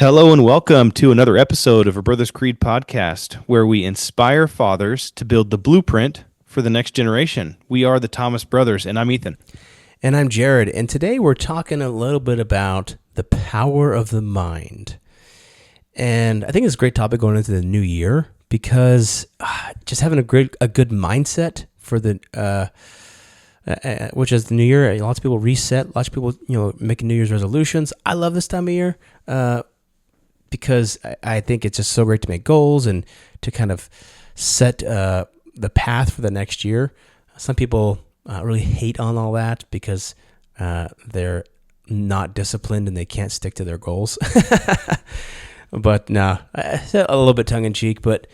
Hello and welcome to another episode of a Brothers Creed podcast, where we inspire fathers to build the blueprint for the next generation. We are the Thomas Brothers, and I'm Ethan. And I'm Jared, and today we're talking a little bit about the power of the mind. And I think it's a great topic going into the new year because just having a good mindset for the which is the new year. Lots of people reset. Lots of people, making New Year's resolutions. I love this time of year because I think it's just so great to make goals and to kind of set the path for the next year. Some people really hate on all that because they're not disciplined and they can't stick to their goals. But no, a little bit tongue in cheek, but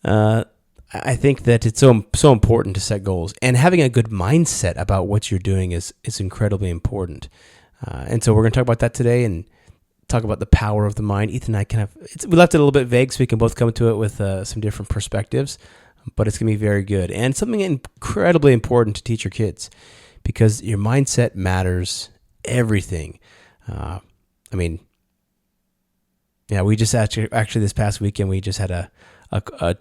I think that it's so important to set goals, and having a good mindset about what you're doing is incredibly important. And so we're going to talk about that today and talk about the power of the mind. Ethan and I we left it a little bit vague so we can both come to it with some different perspectives, but it's going to be very good and something incredibly important to teach your kids because your mindset matters everything. We just actually this past weekend, we just had a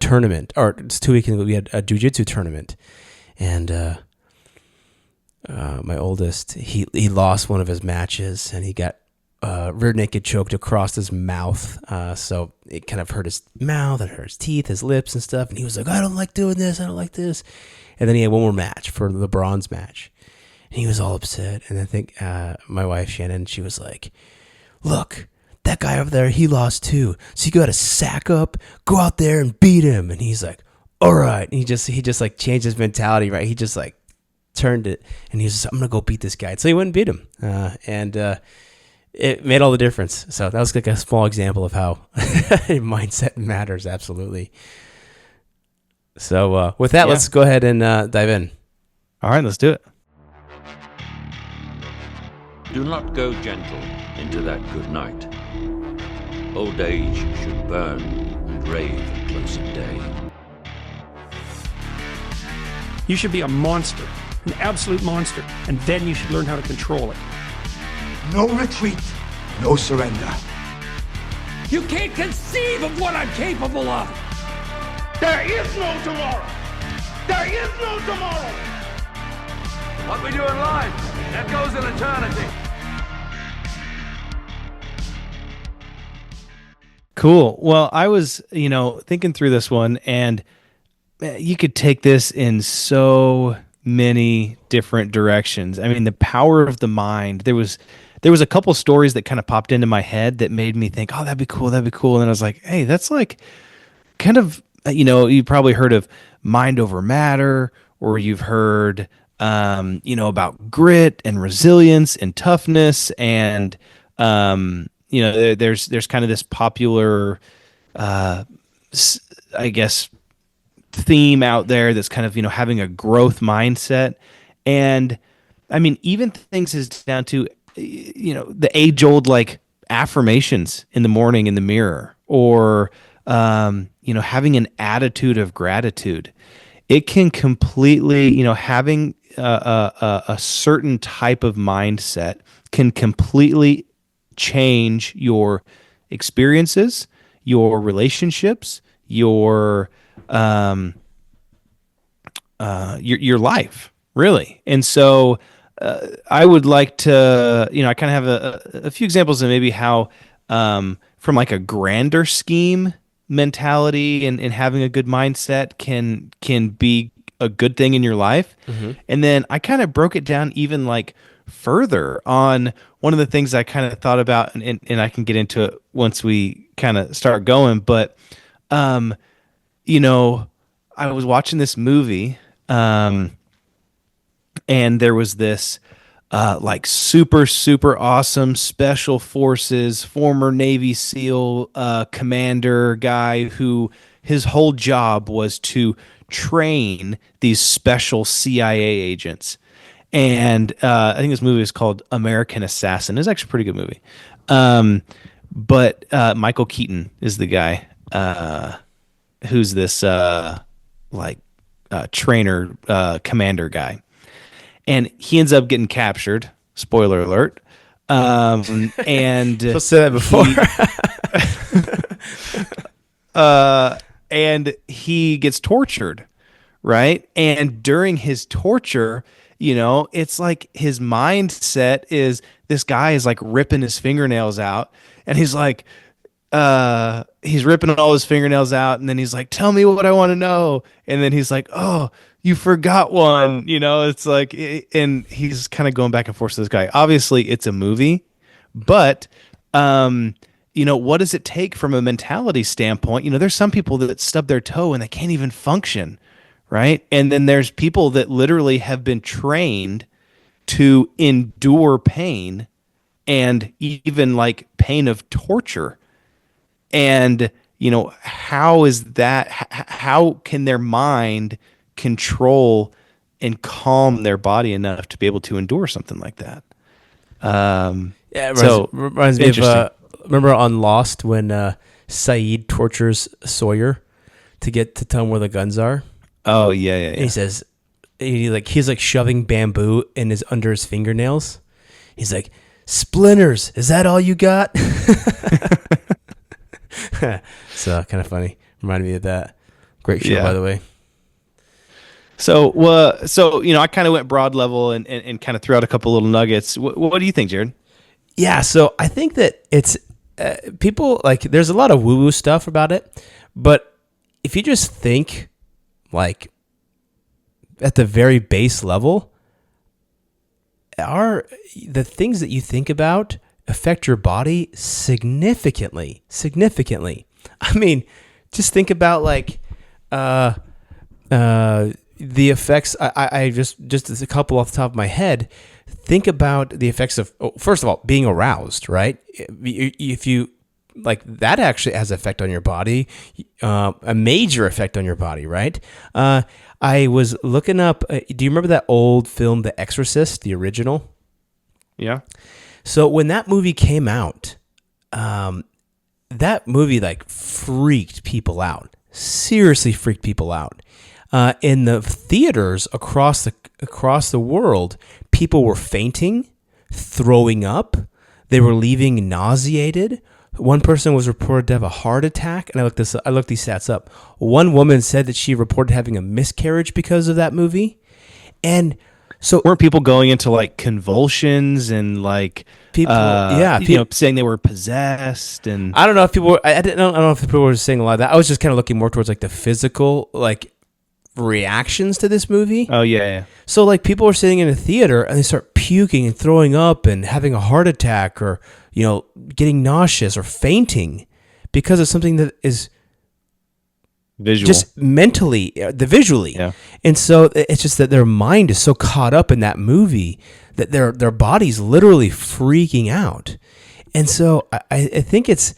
tournament, or it's 2 weekends, we had a jiu-jitsu tournament, and my oldest, he lost one of his matches, and he got rear naked choked across his mouth, so it kind of hurt his mouth, and hurt his teeth, his lips and stuff, and he was like, I don't like doing this, I don't like this, and then he had one more match for the bronze match, and he was all upset, and I think my wife, Shannon, she was like, look, that guy over there, he lost too. So you got to sack up, go out there and beat him. And he's like, all right. And he just like changed his mentality, right? He just like turned it and he was just, I'm going to go beat this guy. So he went and beat him. And it made all the difference. So that was like a small example of how mindset matters. Absolutely. So with that, let's go ahead and dive in. All right, let's do it. Do not go gentle into that good night. Old age should burn and rave at close of day. You should be a monster, an absolute monster, and then you should learn how to control it. No retreat, no surrender. You can't conceive of what I'm capable of. There is no tomorrow. There is no tomorrow. What we do in life, that goes in eternity. Cool. Well, I was, thinking through this one, and you could take this in so many different directions. I mean, the power of the mind. There was a couple stories that kind of popped into my head that made me think, oh, that'd be cool. And then I was like, hey, that's like kind of, you probably heard of mind over matter, or you've heard, about grit and resilience and toughness and, there's kind of this popular, I guess, theme out there that's kind of, having a growth mindset. And I mean, even things is down to, the age-old like affirmations in the morning in the mirror, or, having an attitude of gratitude. It can completely, having a certain type of mindset can completely change your experiences, your relationships, your life, really. And so I would like to, I kind of have a few examples of maybe how from like a grander scheme mentality and having a good mindset can be a good thing in your life. Mm-hmm. And then I kind of broke it down even like further on one of the things I kind of thought about, and I can get into it once we kind of start going. But, I was watching this movie, and there was this, like super, super awesome special forces, former Navy SEAL, commander guy who his whole job was to train these special CIA agents. And I think this movie is called American Assassin. It's actually a pretty good movie. But Michael Keaton is the guy who's this trainer, commander guy. And he ends up getting captured. Spoiler alert. And I'll say that before. And he gets tortured, right? And during his torture, it's like his mindset is this guy is like ripping his fingernails out, and he's like, he's ripping all his fingernails out, and then he's like, tell me what I want to know. And then he's like, oh, you forgot one, it's like, and he's kind of going back and forth to this guy. Obviously it's a movie, but, what does it take from a mentality standpoint? There's some people that stub their toe and they can't even function. Right. And then there's people that literally have been trained to endure pain, and even like pain of torture. And, how is that? How can their mind control and calm their body enough to be able to endure something like that? Yeah, it reminds me of, remember on Lost when Saeed tortures Sawyer to tell him where the guns are? Oh, yeah. And he says, he's like shoving bamboo under his fingernails. He's like, splinters, is that all you got? So kind of funny. Reminded me of that. Great show, by the way. So, I kind of went broad level and kind of threw out a couple little nuggets. What do you think, Jared? Yeah, so I think that it's people, like, there's a lot of woo-woo stuff about it, but if you just think like at the very base level, the things that you think about affect your body significantly. I mean, just think about like the effects. I just a couple off the top of my head. Think about the effects of, first of all, being aroused, right? If you like, that actually has an effect on your body, a major effect on your body, right? I was looking up, do you remember that old film, The Exorcist, the original? Yeah. So when that movie came out, that movie like freaked people out, seriously freaked people out. In the theaters across the world, people were fainting, throwing up. They were leaving nauseated. One person was reported to have a heart attack, and I looked these stats up. One woman said that she reported having a miscarriage because of that movie. And so, weren't people going into like convulsions and like people, saying they were possessed? And I don't know if people were, I don't know if people were saying a lot of that. I was just kind of looking more towards like the physical like reactions to this movie. Oh yeah. So like people are sitting in a theater and they start puking and throwing up and having a heart attack, or getting nauseous or fainting because of something that is visual, just mentally, visually. Yeah. And so it's just that their mind is so caught up in that movie that their body's literally freaking out. And so I think it's,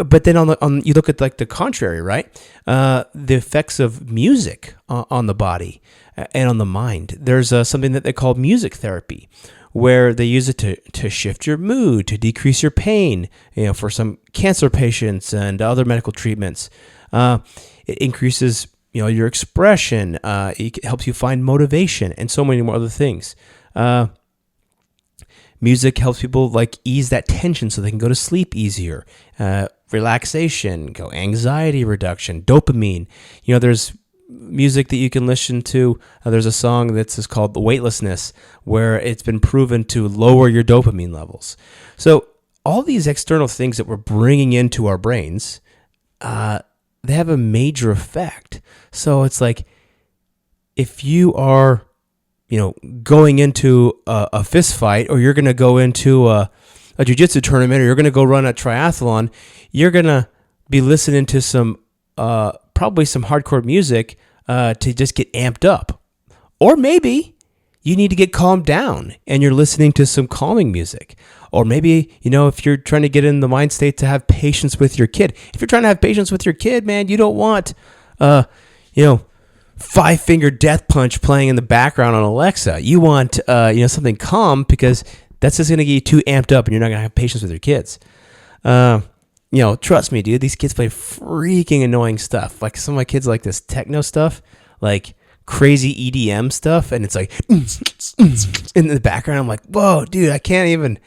but then on you look at like the contrary, right? The effects of music on the body and on the mind. There's something that they call music therapy, where they use it to shift your mood, to decrease your pain, for some cancer patients and other medical treatments. It increases, your expression. It helps you find motivation and so many more other things. Music helps people like ease that tension so they can go to sleep easier. Relaxation, anxiety reduction, dopamine. There's music that you can listen to. There's a song that's called Weightlessness, where it's been proven to lower your dopamine levels. So all these external things that we're bringing into our brains, they have a major effect. So it's like, if you are, going into a fist fight, or you're going to go into a jiu-jitsu tournament, or you're going to go run a triathlon, you're going to be listening to some, probably some hardcore music to just get amped up. Or maybe you need to get calmed down and you're listening to some calming music. Or maybe, if you're trying to get in the mind state to have patience with your kid. If you're trying to have patience with your kid, man, you don't want, Five-Finger Death Punch playing in the background on Alexa. You want, something calm, because that's just going to get you too amped up and you're not going to have patience with your kids. Trust me, dude, these kids play freaking annoying stuff. Like, some of my kids like this techno stuff, like crazy EDM stuff, and it's like in the background. I'm like, whoa, dude, I can't even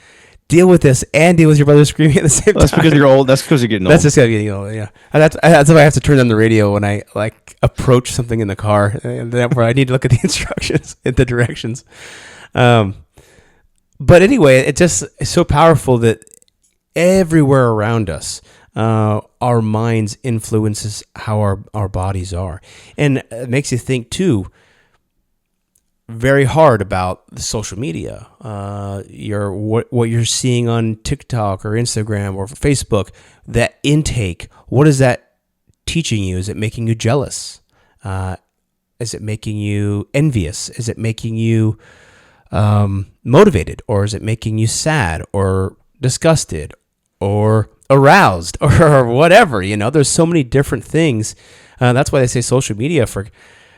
deal with this and deal with your brother screaming at the same Well, that's time. because you're old. That's because you're getting That's old. just getting old, yeah. And that's why I have to turn on the radio when I like approach something in the car, and then where I need to look at the instructions and the directions. But anyway, it just is so powerful that everywhere around us, our minds influences how our bodies are, and it makes you think too. Very hard about the social media, what you're seeing on TikTok or Instagram or Facebook. That intake, what is that teaching you? Is it making you jealous? Is it making you envious? Is it making you motivated, or is it making you sad or disgusted or aroused or whatever? There's so many different things. That's why they say social media for.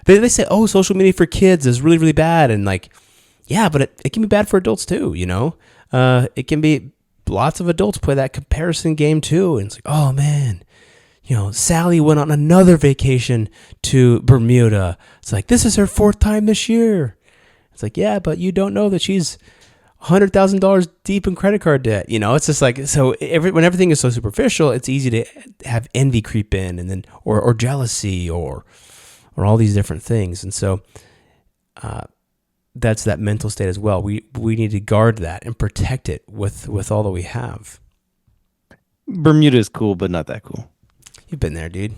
They say, oh, social media for kids is really, really bad. And like, yeah, but it can be bad for adults too, It can be, lots of adults play that comparison game too. And it's like, oh man, Sally went on another vacation to Bermuda. It's like, this is her 4th time this year. It's like, yeah, but you don't know that she's $100,000 deep in credit card debt. It's just like, so when everything is so superficial, it's easy to have envy creep in, and then, or jealousy or all these different things. And so that's that mental state as well. We need to guard that and protect it with all that we have. Bermuda is cool, but not that cool. You've been there, dude.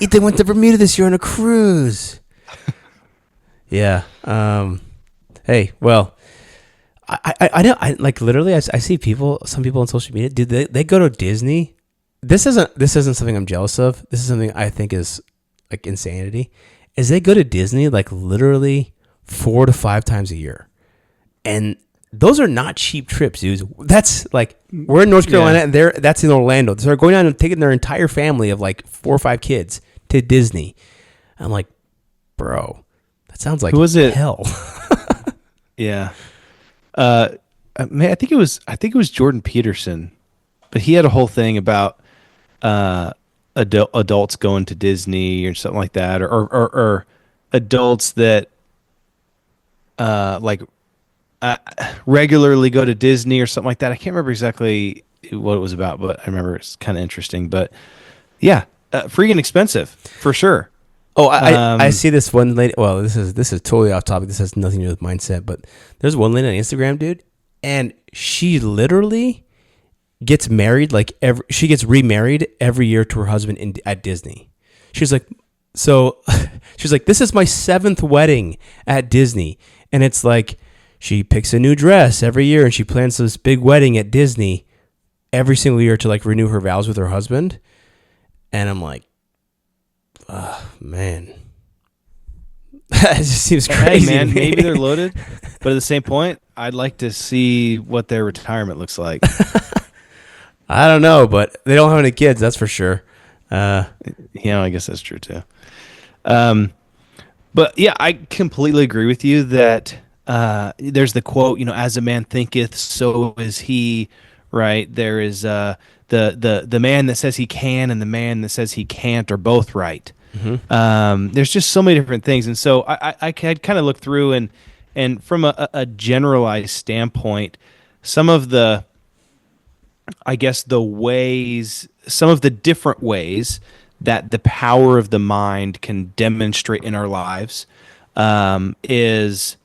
Ethan went to Bermuda this year on a cruise. Yeah. Hey, well, I know. I like literally. I see some people on social media. Dude, they go to Disney. This isn't something I'm jealous of. This is something I think is like insanity. Is they go to Disney like literally 4 to 5 times a year, and those are not cheap trips, dude. That's like, we're in North Carolina, and that's in Orlando. So they're going down and taking their entire family of like 4 or 5 kids to Disney. I'm like, bro, that sounds like, who was it? Hell. Yeah. Man, I think it was Jordan Peterson, but he had a whole thing about adults going to Disney or something like that, or adults that regularly go to Disney or something like that. I can't remember exactly what it was about, but I remember it's kind of interesting. But yeah, freaking expensive for sure. Oh, I see this one lady. Well, this is totally off topic. This has nothing to do with mindset, but there's one lady on Instagram, dude, and she literally gets married she gets remarried every year to her husband at Disney. She's like, this is my 7th wedding at Disney, and it's like she picks a new dress every year, and she plans this big wedding at Disney every single year to like renew her vows with her husband. And I'm like, man, it just seems crazy. Hey, man, maybe they're loaded, but at the same point, I'd like to see what their retirement looks like. I don't know, but they don't have any kids, that's for sure. I guess that's true too. But yeah, I completely agree with you that there's the quote, as a man thinketh, so is he, right? There is the man that says he can and the man that says he can't are both right. Mm-hmm. There's just so many different things. And so I kind of look through and from a generalized standpoint, some of the, I guess, some of the different ways that the power of the mind can demonstrate in our lives is,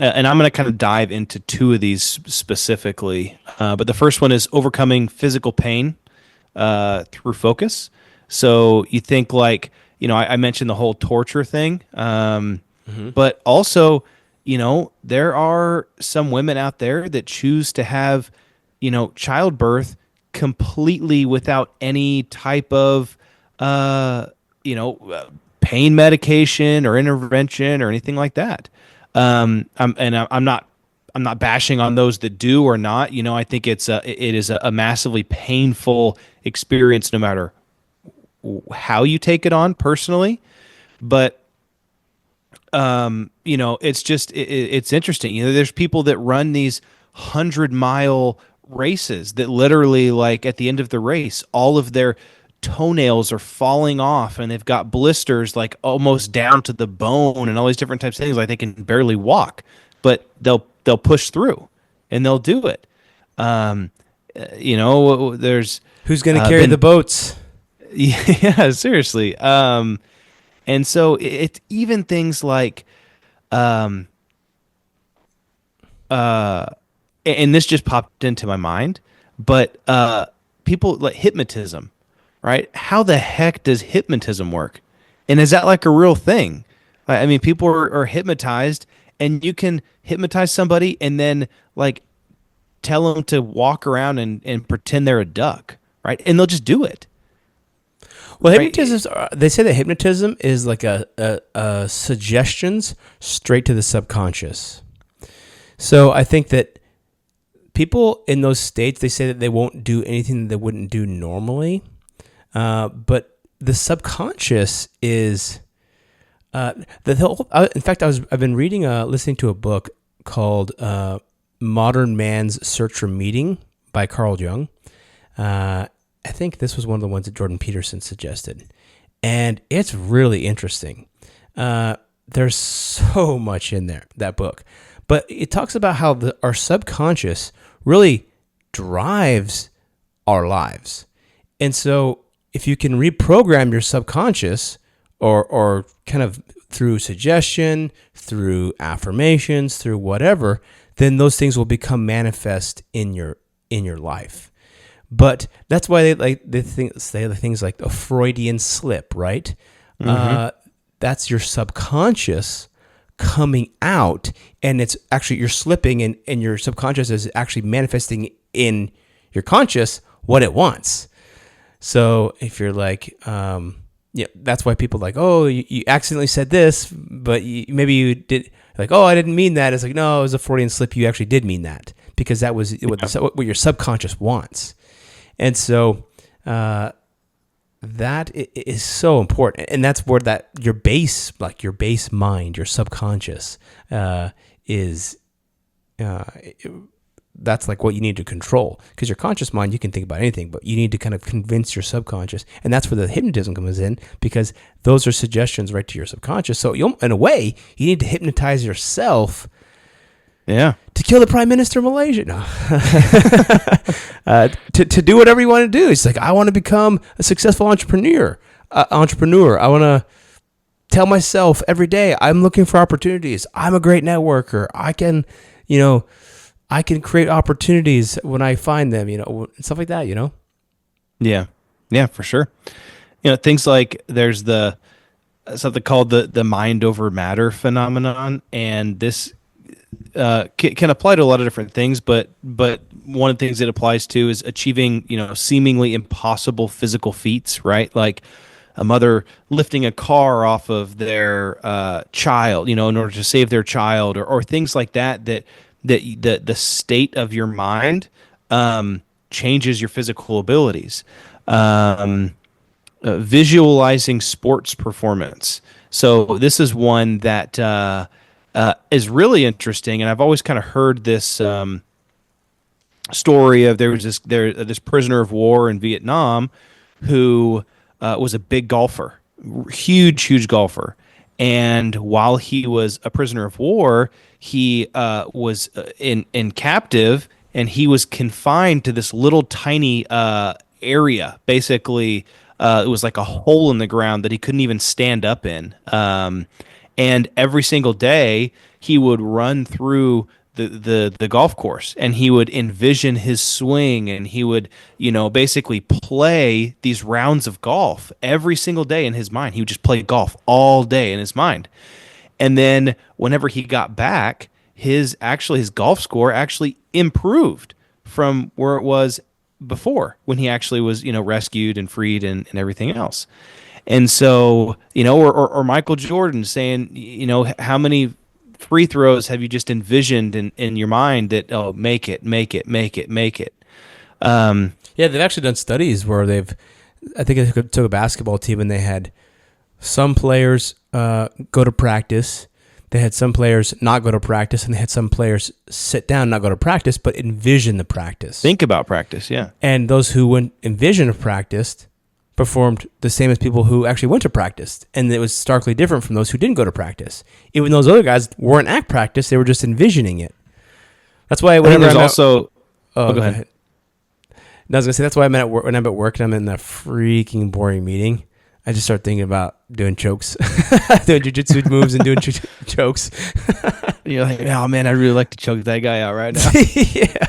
and I'm going to kind of dive into 2 of these specifically. But the first one is overcoming physical pain through focus. So you think like, I mentioned the whole torture thing, but also, there are some women out there that choose to have, childbirth completely without any type of, pain medication or intervention or anything like that. I'm not bashing on those that do or not. I think it is a massively painful experience, no matter how you take it on personally. But it's just it's interesting. There's people that run these 100-mile races that literally, like, at the end of the race, all of their toenails are falling off and they've got blisters like almost down to the bone and all these different types of things, like they can barely walk, but they'll push through and they'll do it. There's Who's going to carry been the boats? yeah, seriously. And so it's even things like, um, and this just popped into my mind, but people like hypnotism, right? How the heck does hypnotism work? And is that like a real thing? I mean, people are hypnotized, and you can hypnotize somebody and then like tell them to walk around and pretend they're a duck, right? And they'll just do it. Well, Right. they say that hypnotism is like a suggestions straight to the subconscious. So I think that people in those states, they say that they won't do anything that they wouldn't do normally. But the subconscious is in fact, I've been listening to a book called Modern Man's Search for Meaning by Carl Jung. I think this was one of the ones that Jordan Peterson suggested, and it's really interesting. There's so much in that book, but it talks about how our subconscious really drives our lives. And so if you can reprogram your subconscious or kind of through suggestion, through affirmations, through whatever, then those things will become manifest in your life. But that's why they say the things like a Freudian slip, right? That's your subconscious coming out, and it's actually you're slipping, and your subconscious is actually manifesting in your conscious what it wants. So if you're like, that's why people are like, oh, you accidentally said this, but maybe you did, like, oh, I didn't mean that. It's like, no, it was a Freudian slip. You actually did mean that, because that was what your subconscious wants. And so that is so important. And that's where your base mind, your subconscious is, that's like what you need to control, because your conscious mind, you can think about anything, but you need to kind of convince your subconscious. And that's where the hypnotism comes in, because those are suggestions right to your subconscious. So in a way, you need to hypnotize yourself to kill the prime minister of Malaysia. No. To do whatever you want to do. It's like, I want to become a successful entrepreneur. I want to tell myself every day, I'm looking for opportunities. I'm a great networker. I can create opportunities when I find them, stuff like that, Yeah. Yeah, for sure. Things like there's something called the mind over matter phenomenon. And this can apply to a lot of different things, but one of the things it applies to is achieving, seemingly impossible physical feats, right? Like a mother lifting a car off of their child, in order to save their child, or things like that the state of your mind changes your physical abilities. Visualizing sports performance. So this is one that is really interesting, and I've always kind of heard this story of there was this prisoner of war in Vietnam who was a big golfer, huge golfer. And while he was a prisoner of war, he was in captive, and he was confined to this little tiny area. Basically, it was like a hole in the ground that he couldn't even stand up in. And every single day, he would run through the golf course, and he would envision his swing, and he would basically play these rounds of golf every single day in his mind. He would just play golf all day in his mind. And then whenever he got back, his golf score actually improved from where it was before, when he actually was rescued and freed and everything else. And so or Michael Jordan saying, how many free throws have you just envisioned in your mind that, oh, make it. Yeah, they've actually done studies where I think they took a basketball team, and they had some players go to practice. They had some players not go to practice, and they had some players sit down, not go to practice, but envision the practice. Think about practice, yeah. And those who went envision of practice performed the same as people who actually went to practice. And it was starkly different from those who didn't go to practice. Even those other guys weren't at practice, they were just envisioning it. That's why I think there's also Oh, go go ahead. ahead. No, I was gonna say that's why when I'm at work and I'm in a freaking boring meeting. I just start thinking about doing chokes, doing jujitsu moves and doing chokes. You're like, oh man, I'd really like to choke that guy out right now. Yeah,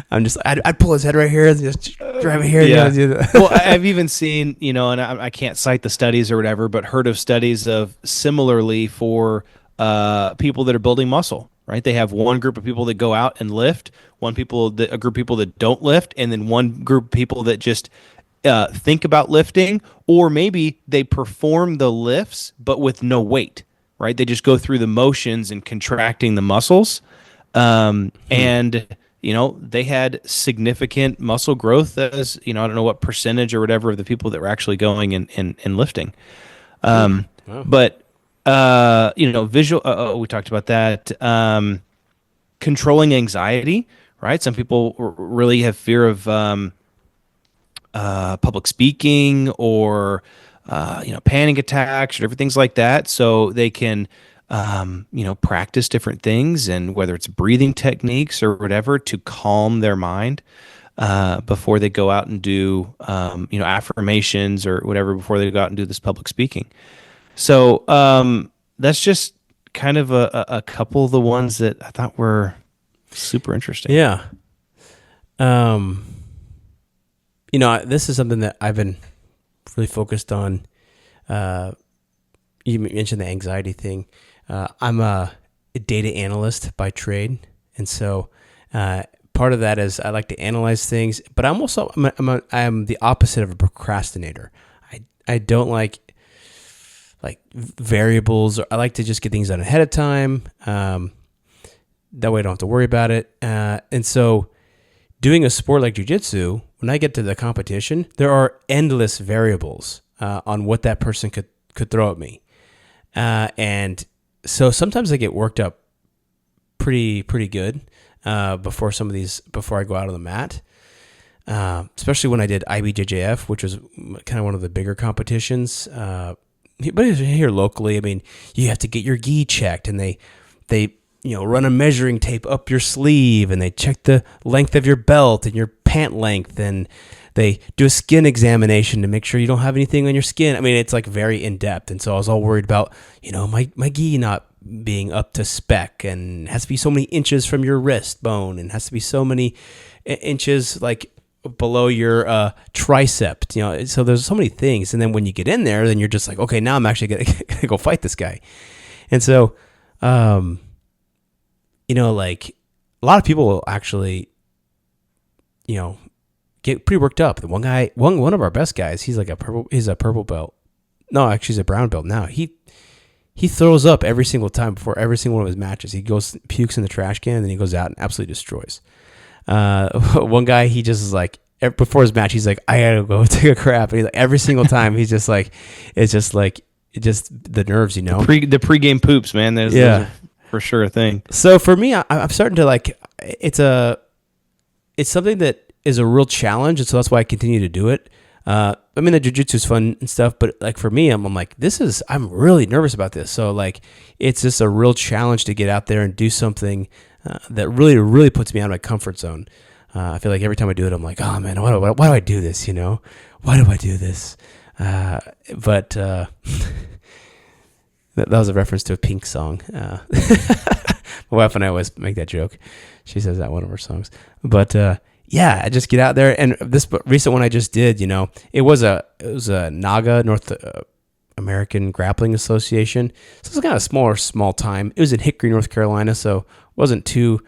I'm just I'd pull his head right here and just drive it here. Yeah. You know, do that. Well, I've even seen, and I can't cite the studies or whatever, but heard of studies of similarly for people that are building muscle, right? They have one group of people that go out and lift, a group of people that don't lift, and then one group of people that just think about lifting, or maybe they perform the lifts, but with no weight, right? They just go through the motions and contracting the muscles. And they had significant muscle growth as, I don't know what percentage or whatever of the people that were actually going and lifting. Wow. But, visual, we talked about that. Controlling anxiety, right? Some people really have fear of public speaking or, panic attacks or different things like that. So they can, practice different things, and whether it's breathing techniques or whatever to calm their mind before they go out and do, affirmations or whatever before they go out and do this public speaking. So that's just kind of a couple of the ones that I thought were super interesting. Yeah. This is something that I've been really focused on. You mentioned the anxiety thing. I'm a data analyst by trade, and so part of that is I like to analyze things, but I'm also I'm the opposite of a procrastinator. I don't like variables. I like to just get things done ahead of time. That way I don't have to worry about it. And so doing a sport like jiu-jitsu, when I get to the competition, there are endless variables on what that person could throw at me. And so sometimes I get worked up pretty good before I go out on the mat. Especially when I did IBJJF, which was kind of one of the bigger competitions. But here locally, I mean, you have to get your gi checked, and they run a measuring tape up your sleeve, and they check the length of your belt and your pant length, and they do a skin examination to make sure you don't have anything on your skin. I mean, it's like very in depth, and so I was all worried about my gi not being up to spec, and it has to be so many inches from your wrist bone, and has to be so many inches below your tricep, so there's so many things. And then when you get in there, then you're just like, okay, now I'm actually gonna go fight this guy. And so, a lot of people will actually, get pretty worked up. The one of our best guys, he's a purple belt. No, actually he's a brown belt now. He throws up every single time before every single one of his matches. He pukes in the trash can, and then he goes out and absolutely destroys. One guy, he just is like, before his match, he's like, I gotta go take a crap. And he's like, every single time, he's just like, it's just the nerves, The pregame poops, man. Those are for sure a thing. So for me, I'm starting to it's something that is a real challenge. And so that's why I continue to do it. I mean, the jiu-jitsu is fun and stuff, but for me, I'm like, I'm really nervous about this. So it's just a real challenge to get out there and do something that really, really puts me out of my comfort zone. I feel like every time I do it, I'm like, oh man, why do I do this? Why do I do this? But that was a reference to a Pink song. My wife and I always make that joke. She says that one of her songs. But I just get out there. And this recent one I just did, it was a NAGA, North American Grappling Association. So it was kind of small time. It was in Hickory, North Carolina, so it wasn't too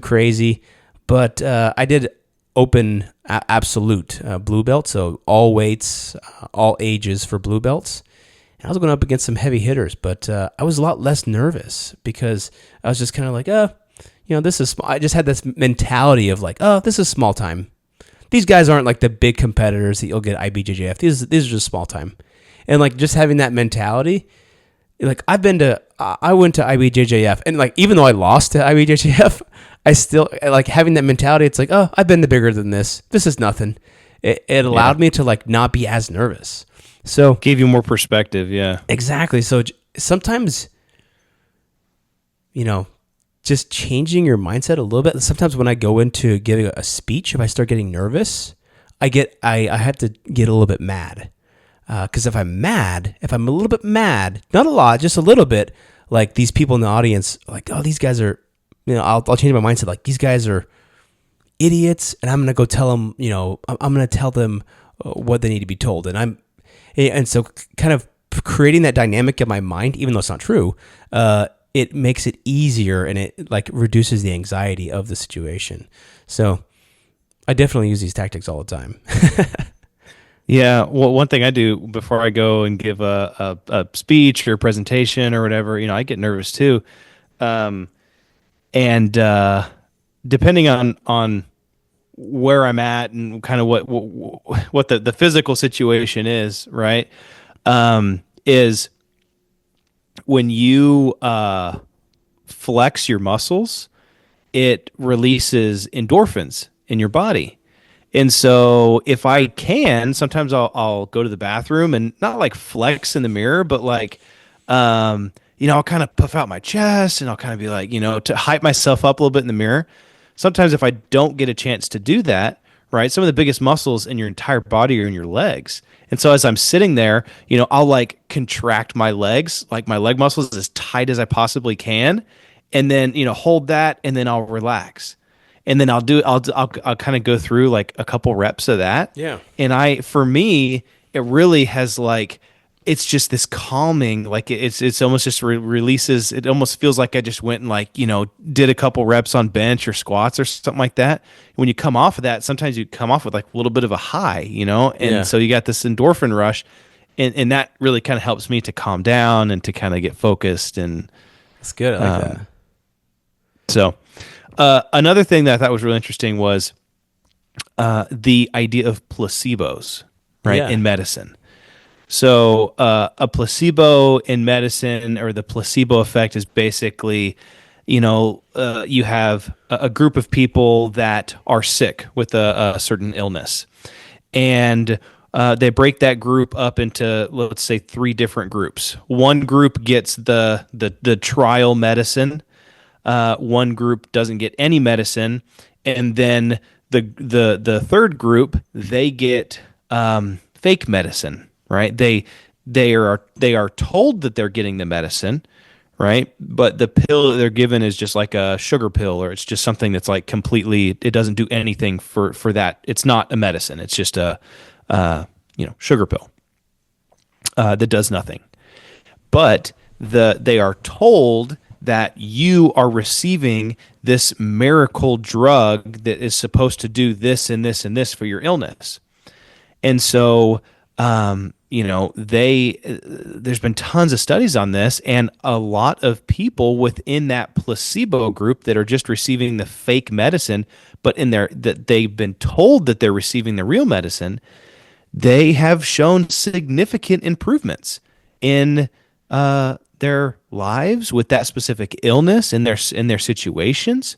crazy. But I did open absolute blue belt, so all weights, all ages for blue belts. And I was going up against some heavy hitters, but I was a lot less nervous because I was just kind of like, this is small. I just had this mentality of this is small time. These guys aren't like the big competitors that you'll get IBJJF. These are just small time. And just having that mentality, I went to IBJJF, and even though I lost to IBJJF, I still having that mentality. It's I've been to bigger than this. This is nothing. It allowed me to not be as nervous. So Gave you more perspective. Yeah, exactly. So sometimes, just changing your mindset a little bit. Sometimes when I go into giving a speech, if I start getting nervous, I have to get a little bit mad. Because if I'm a little bit mad, not a lot, just a little bit, like these people in the audience, like, oh, these guys are, I'll change my mindset. Like, these guys are idiots, and I'm gonna go tell them, I'm gonna tell them what they need to be told, and so kind of creating that dynamic in my mind, even though it's not true, it makes it easier, and it like reduces the anxiety of the situation. So I definitely use these tactics all the time. Yeah, well, one thing I do before I go and give a speech or presentation or whatever, I get nervous too, and depending on where I'm at and kind of what the physical situation is, right? Is when you flex your muscles, it releases endorphins in your body. And so if I can, sometimes I'll go to the bathroom and not like flex in the mirror, but like, I'll kind of puff out my chest and I'll kind of be like, to hype myself up a little bit in the mirror. Sometimes if I don't get a chance to do that, right, some of the biggest muscles in your entire body are in your legs. And so as I'm sitting there, I'll like contract my legs, like my leg muscles as tight as I possibly can. And then, hold that and then I'll relax. And then I'll kind of go through like a couple reps of that. Yeah. And for me, it really has like, it's just this calming, like it's almost just releases. It almost feels like I just went and like, did a couple reps on bench or squats or something like that. When you come off of that, sometimes you come off with like a little bit of a high, and so you got this endorphin rush, and that really kind of helps me to calm down and to kind of get focused. And That's good. I like that. So another thing that I thought was really interesting was the idea of placebos, right, in medicine. So a placebo in medicine, or the placebo effect, is basically, you have a group of people that are sick with a certain illness, and they break that group up into, let's say, 3 different groups. One group gets the trial medicine. One group doesn't get any medicine, and then the third group, they get fake medicine. Right? They are told that they're getting the medicine, right? But the pill that they're given is just like a sugar pill, or it's just something that's like completely, it doesn't do anything for that. It's not a medicine. It's just a sugar pill that does nothing. But they are told that you are receiving this miracle drug that is supposed to do this and this and this for your illness. And so there's been tons of studies on this, and a lot of people within that placebo group that are just receiving the fake medicine, but that they've been told that they're receiving the real medicine, they have shown significant improvements in their lives with that specific illness in their situations.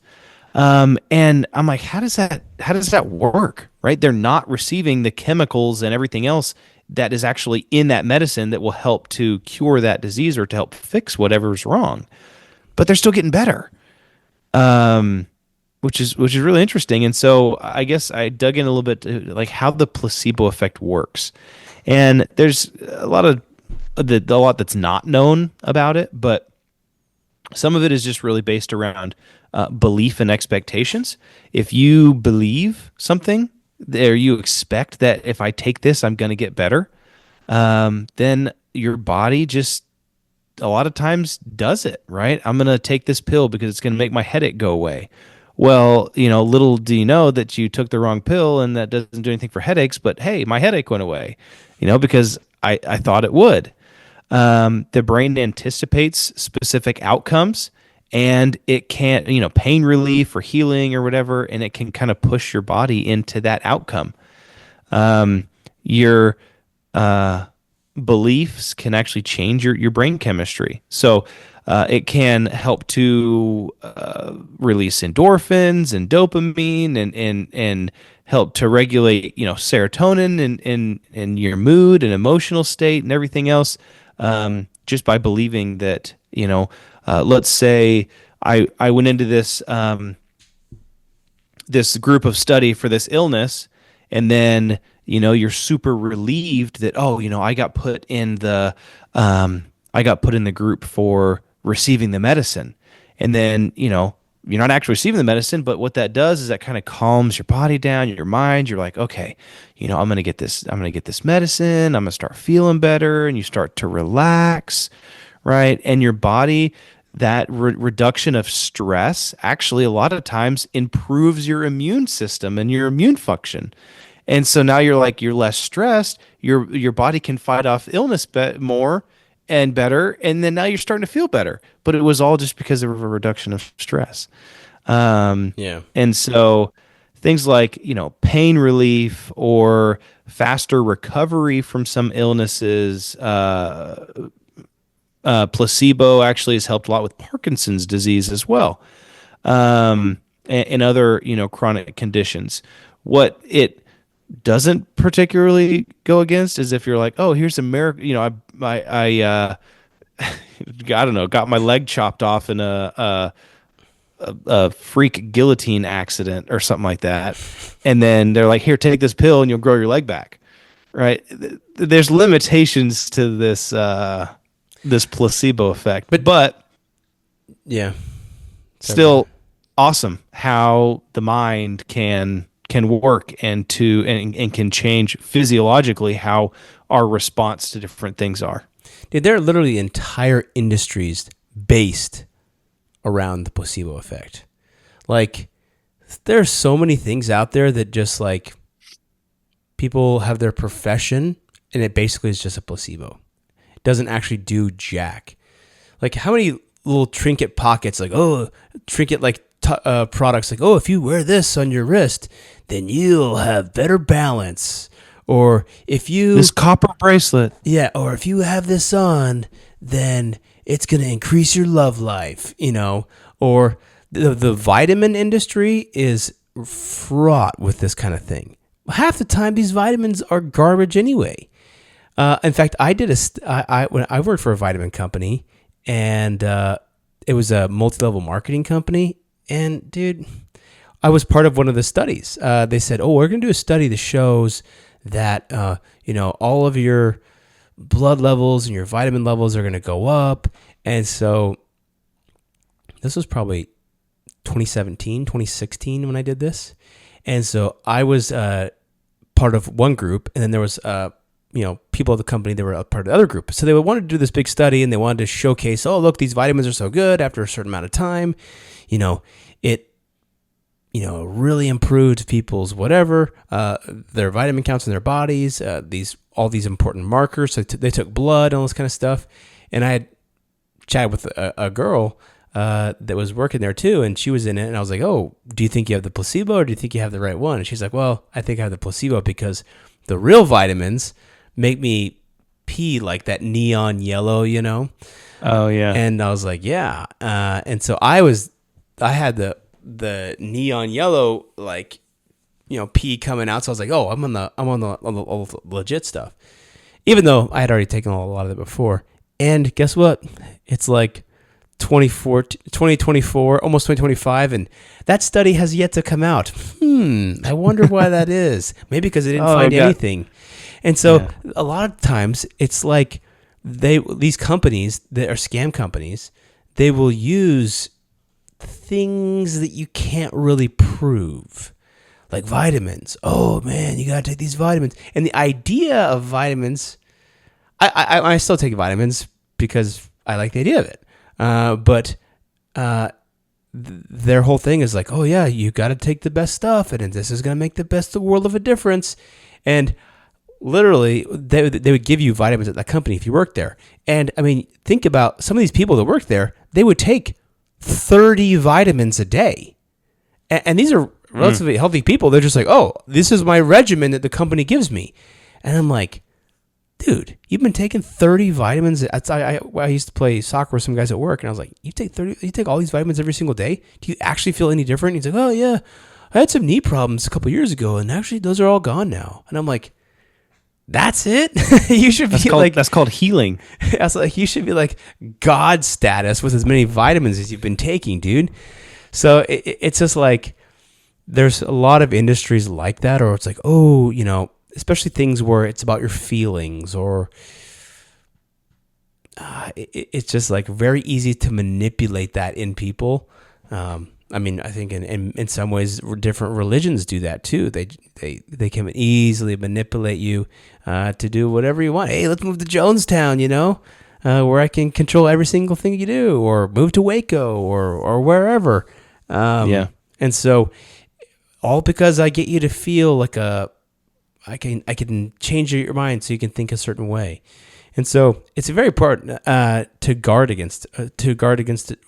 And I'm like, how does that work? Right? They're not receiving the chemicals and everything else that is actually in that medicine that will help to cure that disease or to help fix whatever's wrong, but they're still getting better. Which is really interesting. And so I guess I dug in a little bit to like how the placebo effect works. And there's a lot that's not known about it, but some of it is just really based around belief and expectations. If you believe something, or you expect that if I take this, I'm going to get better, then your body just a lot of times does it, right? I'm going to take this pill because it's going to make my headache go away. Well, little do you know that you took the wrong pill and that doesn't do anything for headaches, but hey, my headache went away, because I thought it would. The brain anticipates specific outcomes, and it can't, pain relief or healing or whatever, and it can kind of push your body into that outcome. Your beliefs can actually change your brain chemistry. So it can help to release endorphins and dopamine and help to regulate, serotonin and your mood and emotional state and everything else, just by believing that, let's say I went into this group of study for this illness, and then you're super relieved that, oh, I got put in the group for receiving the medicine. And then you're not actually receiving the medicine, but what that does is that kind of calms your body down, your mind. You're like, okay, I'm gonna get this medicine, I'm gonna start feeling better, and you start to relax, right? And your body, that reduction of stress actually a lot of times improves your immune system and your immune function. And so now you're less stressed. Your body can fight off illness more and better, and then now you're starting to feel better. But it was all just because of a reduction of stress. Yeah. And so things like pain relief or faster recovery from some illnesses. Placebo actually has helped a lot with Parkinson's disease as well, and other chronic conditions. What it doesn't particularly go against is if you're like, oh, here's a miracle. I don't know, got my leg chopped off in a freak guillotine accident or something like that, and then they're like, here, take this pill and you'll grow your leg back. Right? There's limitations to this placebo effect, but Yeah. still awesome how the mind can work and can change physiologically how our response to different things are. Dude, there are literally entire industries based around the placebo effect. Like, there's so many things out there that just like people have their profession and it basically is just a placebo. It doesn't actually do jack. Like, how many little trinket pockets, like, oh, trinket like products, like, oh, if you wear this on your wrist, then you'll have better balance. Or if you this copper bracelet, yeah, or if you have this on, then it's going to increase your love life, or the vitamin industry is fraught with this kind of thing. Half the time, these vitamins are garbage anyway. In fact, when I worked for a vitamin company, and it was a multi-level marketing company, and dude, I was part of one of the studies. They said, oh, we're going to do a study that shows that, all of your blood levels and your vitamin levels are going to go up. And so this was probably 2017, 2016 when I did this. And so I was part of one group, and then there was, people at the company that were a part of the other group. So they wanted to do this big study, and they wanted to showcase, oh, look, these vitamins are so good after a certain amount of time. It really improved people's their vitamin counts in their bodies, all these important markers. So they took blood and all this kind of stuff. And I had chatted with a girl that was working there too, and she was in it. And I was like, oh, do you think you have the placebo or do you think you have the right one? And she's like, well, I think I have the placebo because the real vitamins make me pee like that neon yellow, Oh yeah. And I was like, yeah. And so I had the neon yellow, like, pee coming out. So I was like, oh, I'm on the legit stuff, even though I had already taken a lot of it before. And guess what? It's like 2024, almost 2025, and that study has yet to come out. I wonder why that is. Maybe because they didn't find anything. And so a lot of times it's like these companies that are scam companies, they will use things that you can't really prove, like vitamins. Oh man, you gotta take these vitamins. And the idea of vitamins, I still take vitamins because I like the idea of it. But their whole thing is like, oh yeah, you gotta take the best stuff, and this is gonna make the world of a difference. And literally, they would give you vitamins at that company if you worked there. And I mean, think about some of these people that work there. They would take 30 vitamins a day. And these are relatively healthy people. They're just like, oh, this is my regimen that the company gives me. And I'm like, dude, you've been taking 30 vitamins. I used to play soccer with some guys at work, and I was like, you take all these vitamins every single day? Do you actually feel any different? And he's like, oh yeah, I had some knee problems a couple years ago, and actually those are all gone now. And I'm like, That's it. You should be That's called healing. that's like you should be like God status with as many vitamins as you've been taking, dude. So it's just like there's a lot of industries like that, or it's like, oh, especially things where it's about your feelings, or it's just like very easy to manipulate that in people. I mean, I think in some ways, different religions do that too. They can easily manipulate you to do whatever you want. Hey, let's move to Jonestown, where I can control every single thing you do, or move to Waco, or wherever. Yeah. And so, all because I get you to feel like I can change your mind so you can think a certain way. And so it's very important to guard against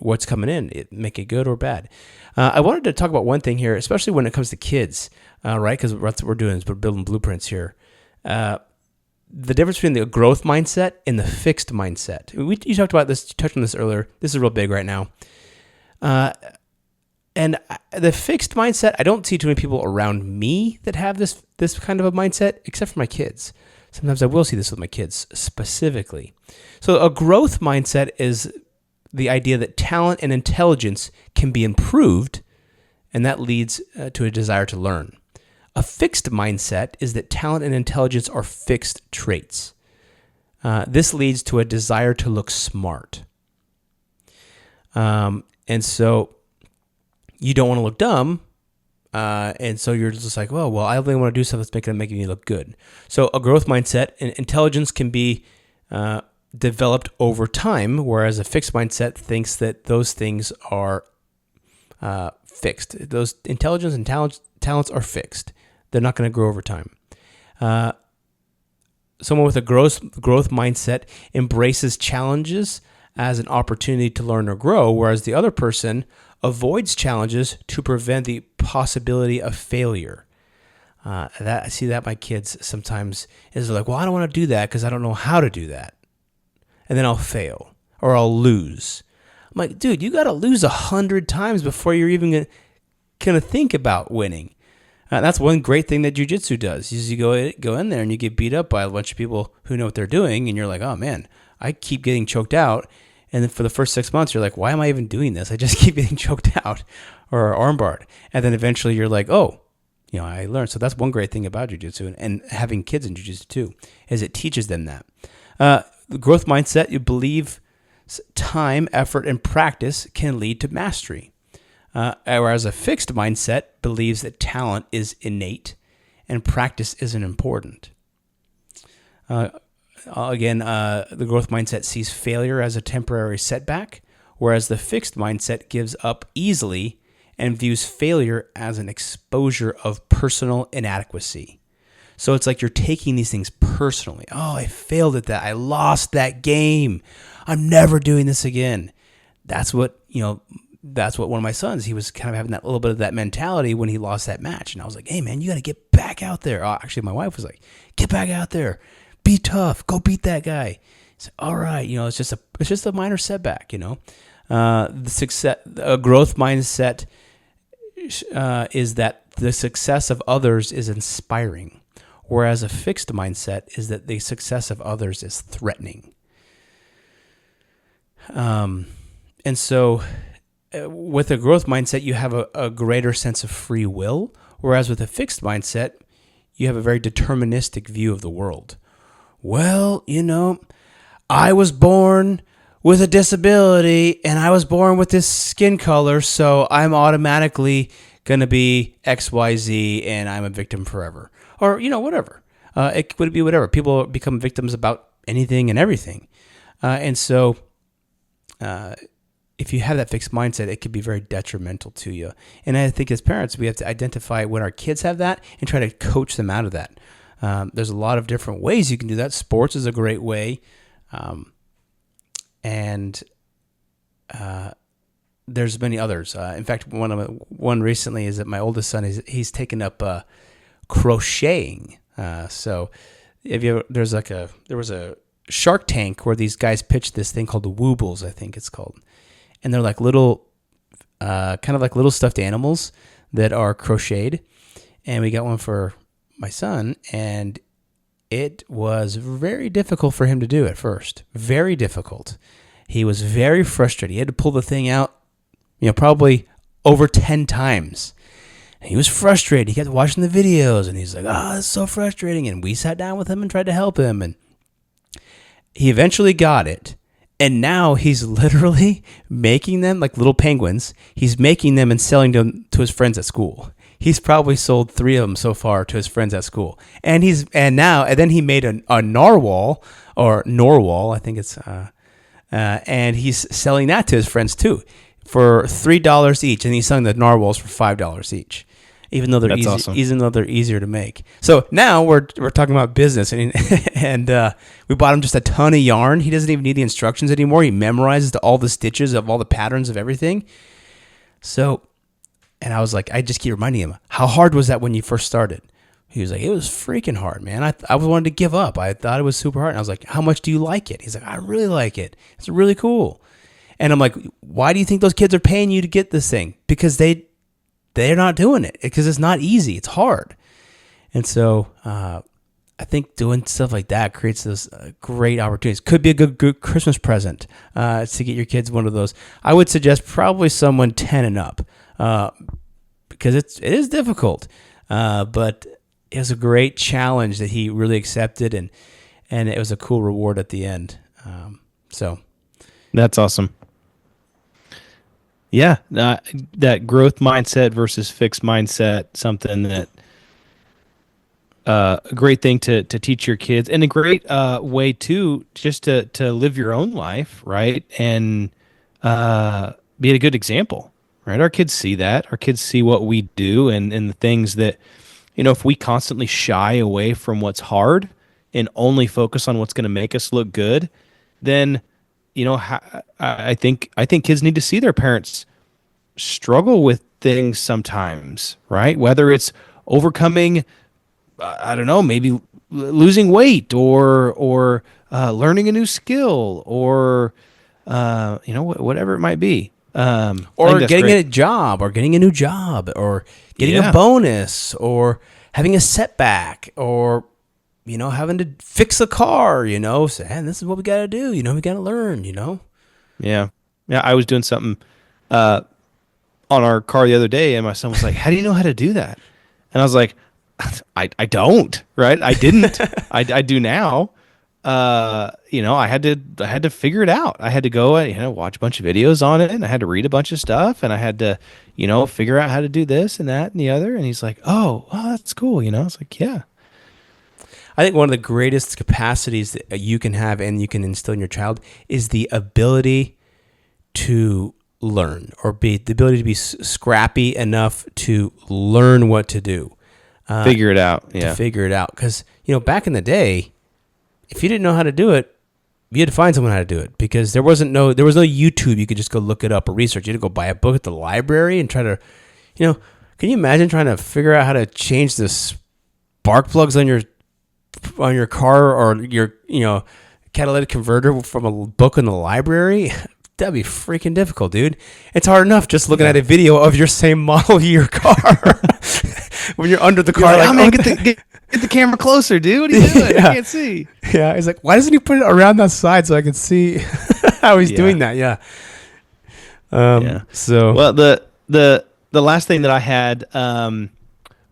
what's coming in, make it good or bad. I wanted to talk about one thing here, especially when it comes to kids, right? Because that's what we're doing is we're building blueprints here. The difference between the growth mindset and the fixed mindset. You talked about this, you touched on this earlier. This is real big right now. And the fixed mindset, I don't see too many people around me that have this kind of a mindset, except for my kids. Sometimes I will see this with my kids specifically. So a growth mindset is the idea that talent and intelligence can be improved, and that leads to a desire to learn. A fixed mindset is that talent and intelligence are fixed traits. This leads to a desire to look smart. And so you don't want to look dumb. And so you're just like, well, I only want to do stuff that's making me look good. So a growth mindset and intelligence can be developed over time, whereas a fixed mindset thinks that those things are fixed. Those intelligence and talents are fixed. They're not going to grow over time. Someone with a growth mindset embraces challenges as an opportunity to learn or grow, whereas the other person avoids challenges to prevent the possibility of failure. I see that my kids sometimes is like, well, I don't want to do that because I don't know how to do that. And then I'll fail or I'll lose. I'm like, dude, you got to lose 100 times before you're even going to think about winning. That's one great thing that jiu-jitsu does is you go in there and you get beat up by a bunch of people who know what they're doing. And you're like, oh man, I keep getting choked out. And then for the first 6 months, you're like, why am I even doing this? I just keep getting choked out or armbarred. And then eventually you're like, oh, I learned. So that's one great thing about jiu-jitsu and having kids in jiu-jitsu too, is it teaches them that. The growth mindset, you believe time, effort, and practice can lead to mastery. Whereas a fixed mindset believes that talent is innate and practice isn't important. Again, the growth mindset sees failure as a temporary setback, whereas the fixed mindset gives up easily and views failure as an exposure of personal inadequacy. So it's like you're taking these things personally. Oh, I failed at that. I lost that game. I'm never doing this again. That's what one of my sons, he was kind of having that little bit of that mentality when he lost that match. And I was like, hey man, you got to get back out there. Actually, my wife was like, get back out there. Be tough. Go beat that guy. It's all right. It's just a minor setback. A growth mindset is that the success of others is inspiring, whereas a fixed mindset is that the success of others is threatening. And so, with a growth mindset, you have a greater sense of free will, whereas with a fixed mindset, you have a very deterministic view of the world. Well, I was born with a disability and I was born with this skin color, so I'm automatically going to be XYZ and I'm a victim forever. Or, whatever. It would be whatever. People become victims about anything and everything. And so if you have that fixed mindset, it could be very detrimental to you. And I think as parents, we have to identify when our kids have that and try to coach them out of that. There's a lot of different ways you can do that. Sports is a great way. And there's many others. In fact, one recently is that my oldest son, he's taken up crocheting. So there was a Shark Tank where these guys pitched this thing called the Woobles, I think it's called. And they're like little, kind of like little stuffed animals that are crocheted. And we got one for my son, and it was very difficult for him to do at first. Very difficult. He was very frustrated. He had to pull the thing out, probably over 10 times. And he was frustrated. He kept watching the videos, and he's like, it's so frustrating. And we sat down with him and tried to help him. And he eventually got it. And now he's literally making them like little penguins. He's making them and selling them to his friends at school. He's probably sold 3 of them so far to his friends at school. And then he made a narwhal, or Norwal, I think it's, and he's selling that to his friends too for $3 each. And he's selling the narwhals for $5 each, even though they're even though they're easier to make. So now we're talking about business, and we bought him just a ton of yarn. He doesn't even need the instructions anymore. He memorizes all the stitches of all the patterns of everything. So. And I was like, I just keep reminding him, how hard was that when you first started? He was like, it was freaking hard, man. I wanted to give up. I thought it was super hard. And I was like, how much do you like it? He's like, I really like it. It's really cool. And I'm like, why do you think those kids are paying you to get this thing? Because they're not doing it. Because it's not easy. It's hard. And so I think doing stuff like that creates those great opportunities. Could be a good Christmas present to get your kids one of those. I would suggest probably someone 10 and up. Because it is difficult, but it was a great challenge that he really accepted, and it was a cool reward at the end. So that's awesome. Yeah, that growth mindset versus fixed mindset, something that a great thing to teach your kids, and a great way too, just to live your own life, right, and be a good example. Right, our kids see that. Our kids see what we do, and the things that, if we constantly shy away from what's hard and only focus on what's going to make us look good, then, I think kids need to see their parents struggle with things sometimes, right? Whether it's overcoming, I don't know, maybe losing weight or learning a new skill or whatever it might be. Or getting a job, or getting a new job, or getting a bonus, or having a setback, or having to fix a car. Saying, this is what we got to do. We got to learn. Yeah. I was doing something on our car the other day, and my son was like, "How do you know how to do that?" And I was like, "I don't. Right? I didn't. I do now." I had to figure it out. I had to go and, watch a bunch of videos on it, and I had to read a bunch of stuff, and I had to, figure out how to do this and that and the other. And he's like, oh, well, that's cool. I was like, yeah. I think one of the greatest capacities that you can have and you can instill in your child is the ability to learn, or the ability to be scrappy enough to learn what to do. Figure it out. Yeah. To figure it out. Because, back in the day, if you didn't know how to do it, you had to find someone how to do it, because there was no YouTube. You could just go look it up or research. You had to go buy a book at the library and try to, can you imagine trying to figure out how to change the spark plugs on your car, or your, catalytic converter from a book in the library? That'd be freaking difficult, dude. It's hard enough just looking at a video of your same model year car when you're under the car. Like, man, get the camera closer, dude. What are you doing? I can't see. Yeah, he's like, why doesn't he put it around that side so I can see how he's doing that? Yeah. So well, the last thing that I had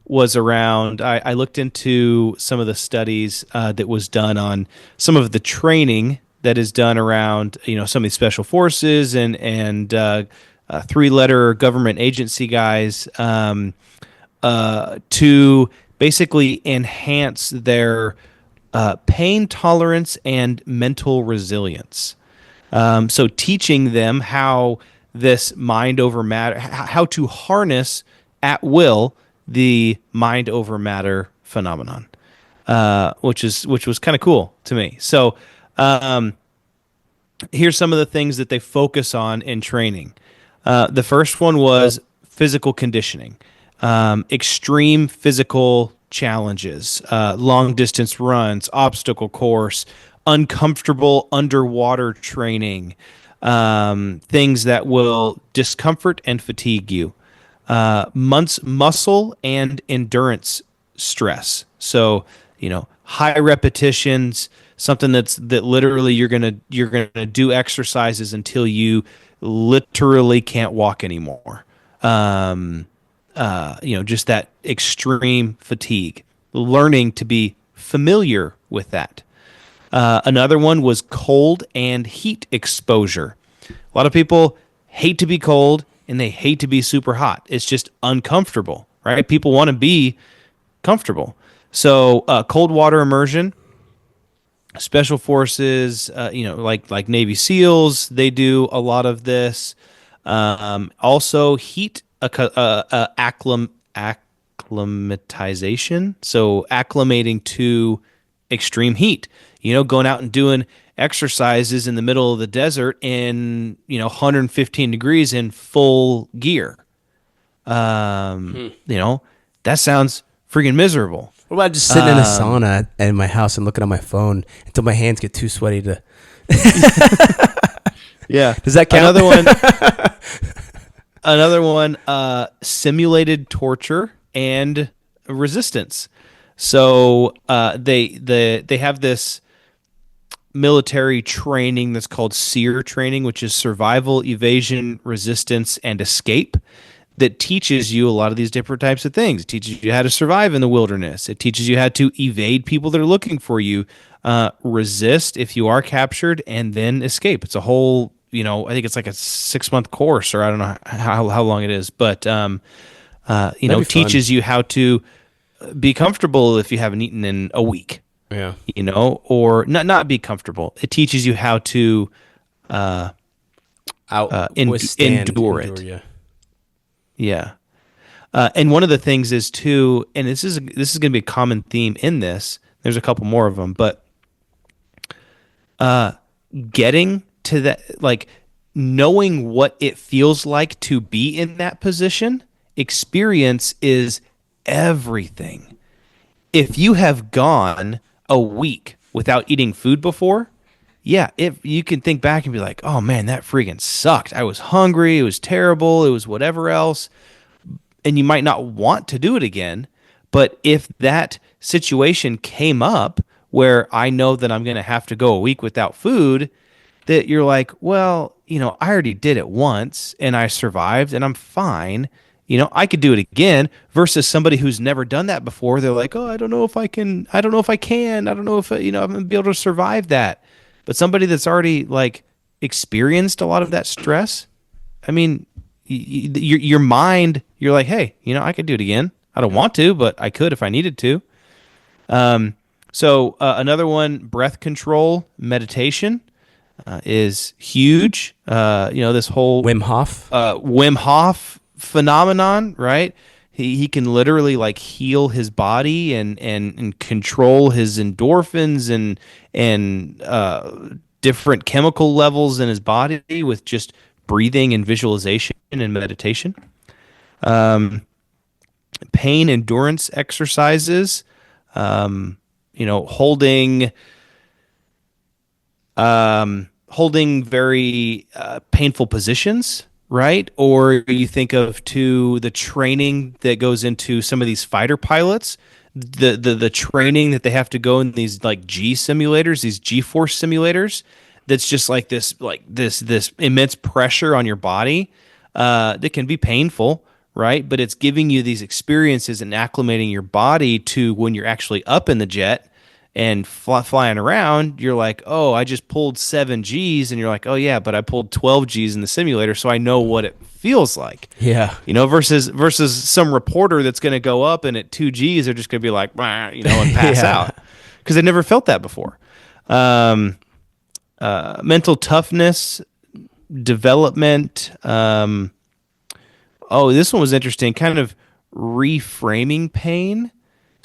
was around. I looked into some of the studies that was done on some of the training that is done around some of these special forces and 3-letter government agency guys to basically enhance their pain tolerance and mental resilience. So teaching them how this mind over matter, how to harness at will the mind over matter phenomenon, which was kind of cool to me. So here's some of the things that they focus on in training. The first one was physical conditioning, extreme physical challenges, long distance runs, obstacle course, uncomfortable underwater training, things that will discomfort and fatigue you, muscle and endurance stress. So, high repetitions, something that literally you're gonna do exercises until you literally can't walk anymore. Um, just that extreme fatigue. Learning to be familiar with that. Another one was cold and heat exposure. A lot of people hate to be cold and they hate to be super hot. It's just uncomfortable, right? People want to be comfortable. So, cold water immersion, special forces, like Navy SEALs, they do a lot of this. Also, heat acclimatization, so acclimating to extreme heat. Going out and doing exercises in the middle of the desert in 115 degrees in full gear. That sounds freaking miserable. What about just sitting in a sauna in my house and looking at my phone until my hands get too sweaty to? Yeah. Does that count? Another one, simulated torture and resistance. So they have this military training that's called SEER training, which is survival, evasion, resistance, and escape, that teaches you a lot of these different types of things. It teaches you how to survive in the wilderness. It teaches you how to evade people that are looking for you, resist if you are captured, and then escape. It's a whole, I think it's like a 6-month course, or I don't know how long it is, but teaches you how to be comfortable if you haven't eaten in a week. Yeah. Or not be comfortable. It teaches you how to endure it. Yeah. Yeah. And one of the things is too, and this is going to be a common theme in this. There's a couple more of them, but getting to that, like knowing what it feels like to be in that position, experience is everything. If you have gone a week without eating food before, yeah, if you can think back and be like, oh man, that freaking sucked. I was hungry. It was terrible. It was whatever else. And you might not want to do it again. But if that situation came up where I know that I'm going to have to go a week without food, that you're like, well, I already did it once and I survived and I'm fine. I could do it again, versus somebody who's never done that before. They're like, oh, I don't know if I can. I don't know if I can. I don't know if, I'm going to be able to survive that. But somebody that's already like experienced a lot of that stress, I mean, your mind, you're like, hey, I could do it again. I don't want to, but I could if I needed to. So another one, breath control meditation, is huge. This whole Wim Hof phenomenon, right? He can literally like heal his body and control his endorphins and different chemical levels in his body with just breathing and visualization and meditation. Pain endurance exercises, holding very painful positions, right? Or you think of the training that goes into some of these fighter pilots, the training that they have to go in these like G simulators, these G-force simulators. That's just like this immense pressure on your body that can be painful, right? But it's giving you these experiences and acclimating your body to when you're actually up in the jet and flying around. You're like, oh, I just pulled 7 Gs, and you're like, oh yeah, but I pulled 12 Gs in the simulator, so I know what it feels like. Yeah, versus some reporter that's going to go up and at 2 Gs they're just going to be like, and pass out because they never felt that before. Mental toughness development. This one was interesting. Kind of reframing pain.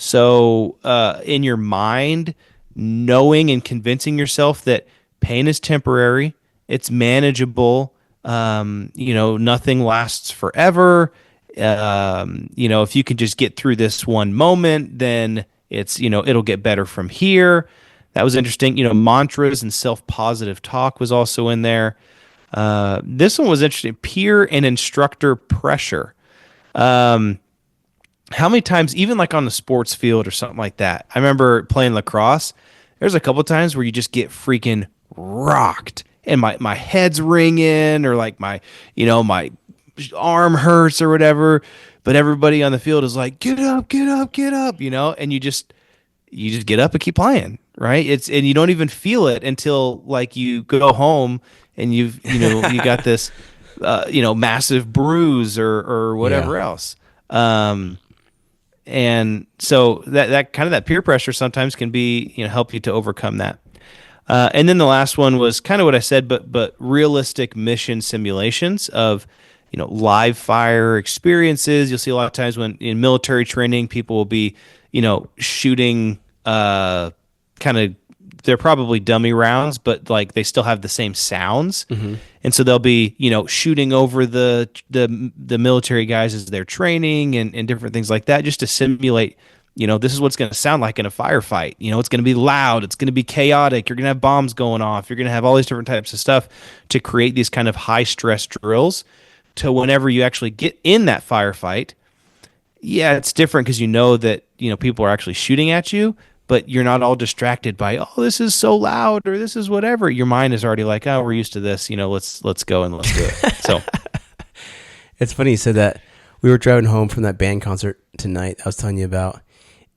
So in your mind, knowing and convincing yourself that pain is temporary, it's manageable. Nothing lasts forever. If you can just get through this one moment, then it's, it'll get better from here. That was interesting. Mantras and self-positive talk was also in there. This one was interesting. Peer and instructor pressure. how many times, even like on the sports field or something like that, I remember playing lacrosse. There's a couple times where you just get freaking rocked, and my head's ringing, or like my arm hurts or whatever. But everybody on the field is like, get up, get up, get up, and you just get up and keep playing, right? And you don't even feel it until like you go home and you got this massive bruise or Yeah. whatever else. And so that kind of that peer pressure sometimes can be, help you to overcome that. And then the last one was kind of what I said, but realistic mission simulations of, live fire experiences. You'll see a lot of times when in military training, people will be, shooting kind of, they're probably dummy rounds, but like they still have the same sounds. And so they'll be, shooting over the military guys as they're training and different things like that, just to simulate, this is what's going to sound like in a firefight. It's going to be loud. It's going to be chaotic. You're going to have bombs going off. You're going to have all these different types of stuff to create these kind of high stress drills to whenever you actually get in that firefight. Yeah, it's different because that, people are actually shooting at you, but you're not all distracted by, oh, this is so loud or this is whatever. Your mind is already like, oh, we're used to this, let's go and let's do it. So It's funny you said that. We were driving home from that band concert tonight I was telling you about.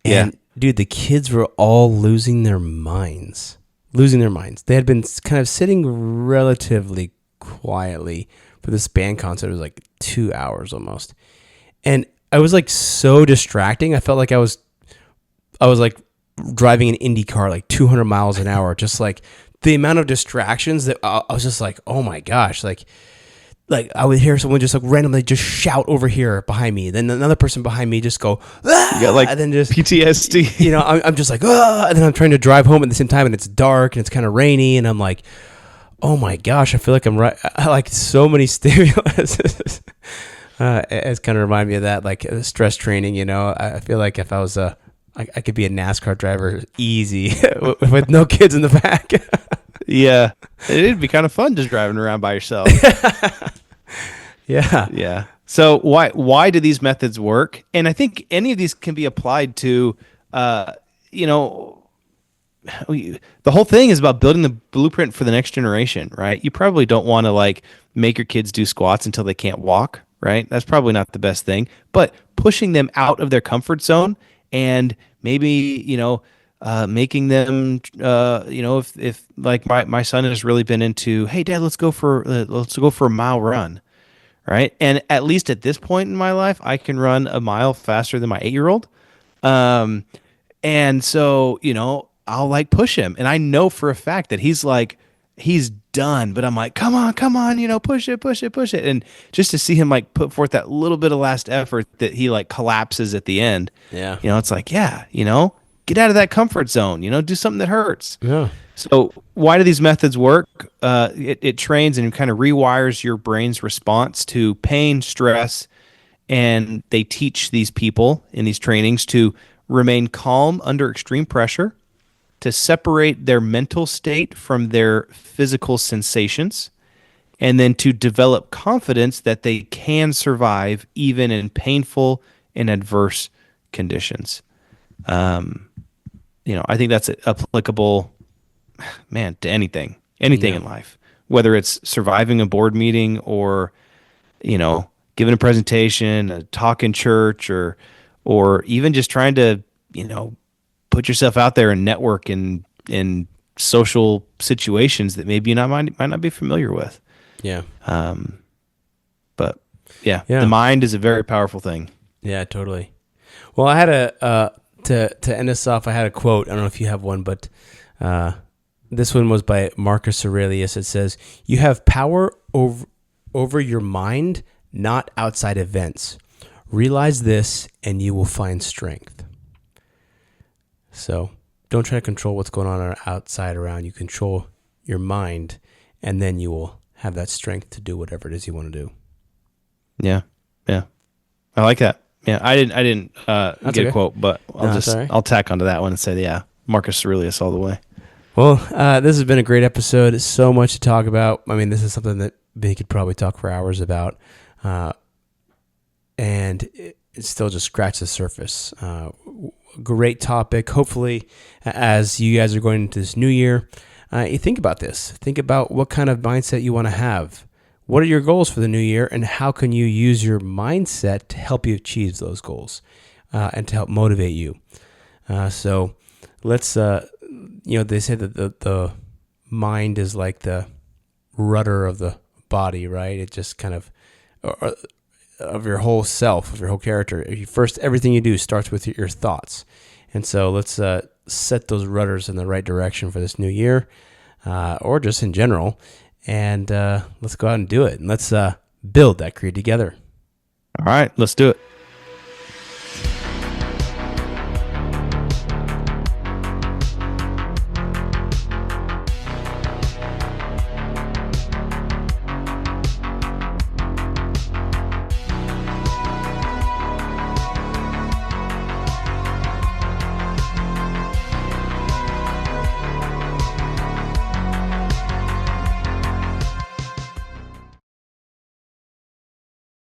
And dude, the kids were all losing their minds. Losing their minds. They had been kind of sitting relatively quietly for this band concert. It was like 2 hours almost. And I was like so distracting. I felt like I was like driving an Indy car like 200 miles an hour. Just like the amount of distractions that I was just like, oh my gosh, like I would hear someone just like randomly just shout over here behind me. Then another person behind me just go, ah! you got like and then just PTSD. I'm just like, ah! And then I'm trying to drive home at the same time, and it's dark and it's kind of rainy, and I'm like, oh my gosh, I feel like I'm right. I like so many stimulus. It's kind of remind me of that, like stress training. I feel like if I was I could be a NASCAR driver easy with no kids in the back. Yeah, it'd be kind of fun just driving around by yourself. Yeah. Yeah. So why do these methods work? And I think any of these can be applied to, the whole thing is about building the blueprint for the next generation, right? You probably don't want to like make your kids do squats until they can't walk, right? That's probably not the best thing. But pushing them out of their comfort zone and maybe, making them, if like my son has really been into, hey, Dad, let's go for a mile run. Right. And at least at this point in my life, I can run a mile faster than my 8-year-old. And so, I'll like push him. And I know for a fact that he's done, but I'm like, come on, push it, push it, push it. And just to see him like put forth that little bit of last effort that he like collapses at the end. Yeah. It's like, yeah, get out of that comfort zone, do something that hurts. Yeah. So why do these methods work? It trains and kind of rewires your brain's response to pain, stress, and they teach these people in these trainings to remain calm under extreme pressure, to separate their mental state from their physical sensations, and then to develop confidence that they can survive even in painful and adverse conditions. I think that's applicable, man, to anything in life, whether it's surviving a board meeting or, giving a presentation, a talk in church, or even just trying to, put yourself out there and network in social situations that maybe you might not be familiar with. Yeah. But yeah, Yeah. the mind is a very powerful thing. Yeah, totally. Well, I had to end us off, I had a quote. I don't know if you have one, but this one was by Marcus Aurelius. It says, "You have power over your mind, not outside events. Realize this, and you will find strength." So don't try to control what's going on outside around you. Control your mind, and then you will have that strength to do whatever it is you want to do. Yeah. Yeah. I like that. Yeah. I didn't get okay. a quote, but that's all right. I'll tack onto that one and say, yeah, Marcus Aurelius all the way. Well, this has been a great episode. So much to talk about. I mean, this is something that we could probably talk for hours about. And it still just scratched the surface. Great topic. Hopefully, as you guys are going into this new year, you think about this. Think about what kind of mindset you want to have. What are your goals for the new year, and how can you use your mindset to help you achieve those goals and to help motivate you? So let's, they say that the mind is like the rudder of the body, right? It just kind of, of your whole self, of your whole character. Everything you do starts with your thoughts. And so let's set those rudders in the right direction for this new year, or just in general. And let's go out and do it. And let's build that creed together. All right, let's do it.